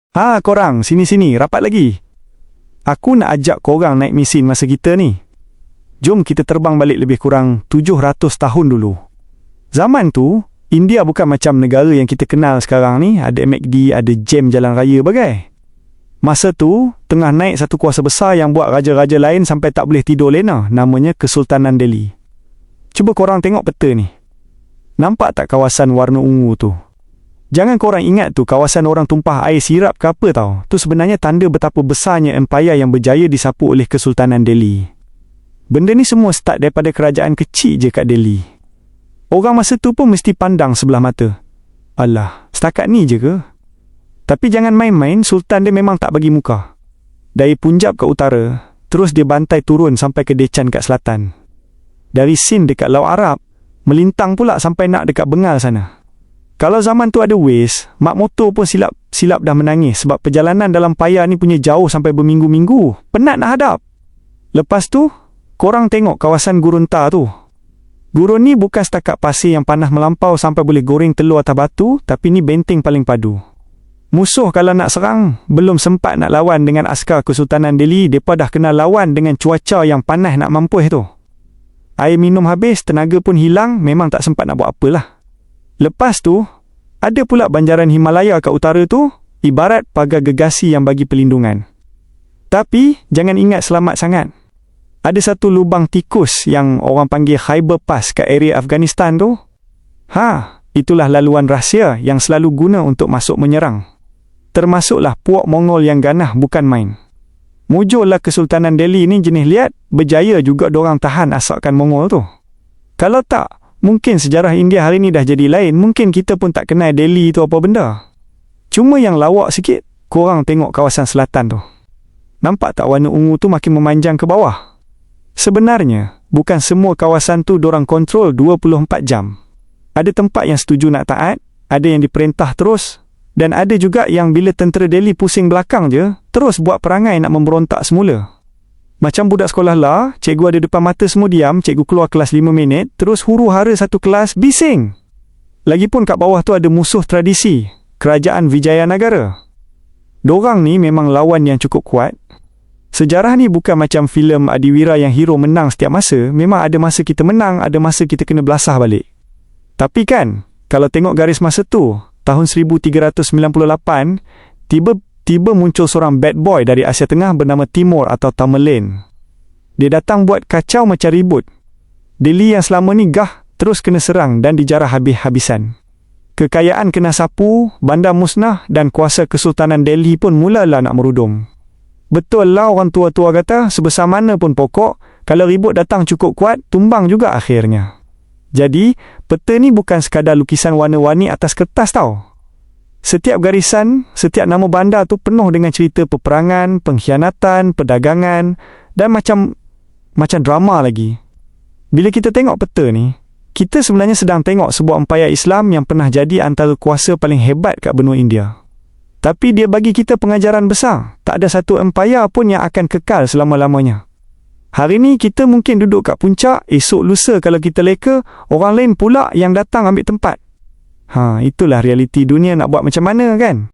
Korang, sini-sini, rapat lagi. Aku nak ajak korang naik mesin masa kita ni. Jom kita terbang balik lebih kurang 700 tahun dulu. Zaman tu, India bukan macam negara yang kita kenal sekarang ni, ada McD, ada jam jalan raya bagai. Masa tu, tengah naik satu kuasa besar yang buat raja-raja lain sampai tak boleh tidur lena, namanya Kesultanan Delhi. Cuba korang tengok peta ni. Nampak tak kawasan warna ungu tu? Jangan korang ingat tu kawasan orang tumpah air sirap ke apa tau. Tu sebenarnya tanda betapa besarnya empayar yang berjaya disapu oleh Kesultanan Delhi. Benda ni semua start daripada kerajaan kecil je kat Delhi. Orang masa tu pun mesti pandang sebelah mata. Alah, setakat ni je ke? Tapi jangan main-main, Sultan dia memang tak bagi muka. Dari Punjab ke utara, terus dia bantai turun sampai ke Deccan kat selatan. Dari Sind dekat Laut Arab, melintang pula sampai nak dekat Bengal sana. Kalau zaman tu ada Waze, mak motor pun silap dah menangis sebab perjalanan dalam payar ni punya jauh sampai berminggu-minggu. Penat nak hadap. Lepas tu, korang tengok kawasan gurun tar tu. Gurun ni bukan setakat pasir yang panas melampau sampai boleh goreng telur atas batu, tapi ni benteng paling padu. Musuh kalau nak serang, belum sempat nak lawan dengan askar Kesultanan Delhi, mereka dah kena lawan dengan cuaca yang panas nak mampus tu. Air minum habis, tenaga pun hilang, memang tak sempat nak buat apalah. Lepas tu, ada pula banjaran Himalaya kat utara tu, ibarat pagar gegasi yang bagi pelindungan. Tapi, jangan ingat selamat sangat. Ada satu lubang tikus yang orang panggil Khyber Pass kat area Afghanistan tu. Itulah laluan rahsia yang selalu guna untuk masuk menyerang. Termasuklah puak Mongol yang ganah bukan main. Mujurlah Kesultanan Delhi ni jenis liat, berjaya juga dorang tahan asakan Mongol tu. Kalau tak, mungkin sejarah India hari ni dah jadi lain. Mungkin kita pun tak kenal Delhi tu apa benda. Cuma yang lawak sikit, korang tengok kawasan selatan tu. Nampak tak warna ungu tu makin memanjang ke bawah? Sebenarnya, bukan semua kawasan tu dorang kontrol 24 jam. Ada tempat yang setuju nak taat, ada yang diperintah terus, dan ada juga yang bila tentera Delhi pusing belakang je, terus buat perangai nak memberontak semula. Macam budak sekolah lah, cikgu ada depan mata semua diam, cikgu keluar kelas 5 minit, terus huru-hara satu kelas, bising. Lagipun kat bawah tu ada musuh tradisi, Kerajaan Vijayanagara. Dorang ni memang lawan yang cukup kuat. Sejarah ni bukan macam filem Adiwira yang hero menang setiap masa, memang ada masa kita menang, ada masa kita kena belasah balik. Tapi kan, kalau tengok garis masa tu, tahun 1398, tiba muncul seorang bad boy dari Asia Tengah bernama Timur atau Tamerlane. Dia datang buat kacau macam ribut. Delhi yang selama ni gah terus kena serang dan dijarah habis-habisan. Kekayaan kena sapu, bandar musnah dan kuasa Kesultanan Delhi pun mulalah nak merudum. Betul lah orang tua-tua kata, sebesar mana pun pokok, kalau ribut datang cukup kuat, tumbang juga akhirnya. Jadi, peta ni bukan sekadar lukisan warna-warni atas kertas tau. Setiap garisan, setiap nama bandar tu penuh dengan cerita peperangan, pengkhianatan, perdagangan dan macam drama lagi. Bila kita tengok peta ni, kita sebenarnya sedang tengok sebuah empayar Islam yang pernah jadi antara kuasa paling hebat kat benua India. Tapi dia bagi kita pengajaran besar. Tak ada satu empayar pun yang akan kekal selama-lamanya. Hari ni kita mungkin duduk kat puncak, esok lusa kalau kita leka, orang lain pula yang datang ambil tempat. Itulah realiti dunia, nak buat macam mana kan?